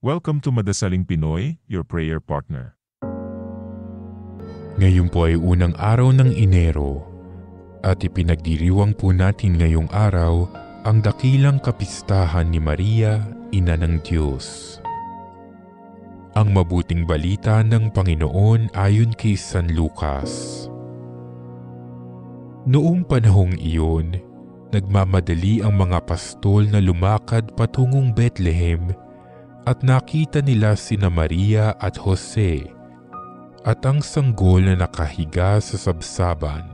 Welcome to Madasaling Pinoy, your prayer partner. Ngayon po ay unang araw ng Enero at ipinagdiriwang po natin ngayong araw ang dakilang kapistahan ni Maria, Ina ng Diyos. Ang mabuting balita ng Panginoon ayon kay San Lucas. Noong panahong iyon, nagmamadali ang mga pastol na lumakad patungong Bethlehem at nakita nila sina Maria at Jose at ang sanggol na nakahiga sa sabsaban.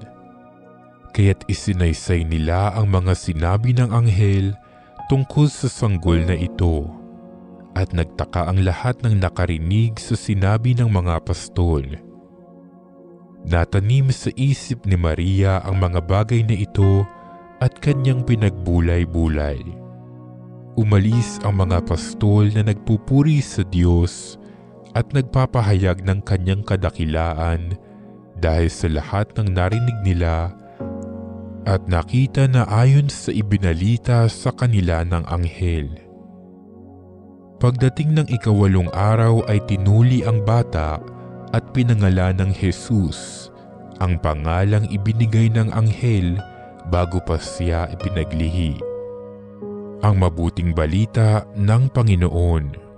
Kaya't isinaysay nila ang mga sinabi ng anghel tungkol sa sanggol na ito. At nagtaka ang lahat ng nakarinig sa sinabi ng mga pastol. Natanim sa isip ni Maria ang mga bagay na ito at kanyang pinagbulay-bulay. Umalis ang mga pastol na nagpupuri sa Diyos at nagpapahayag ng kanyang kadakilaan dahil sa lahat ng narinig nila at nakita na ayon sa ibinalita sa kanila ng anghel. Pagdating ng 8 araw ay tinuli ang bata at pinangalan ng Jesus, ang pangalang ibinigay ng anghel bago pa siya ipinaglihi. Ang mabuting balita ng Panginoon.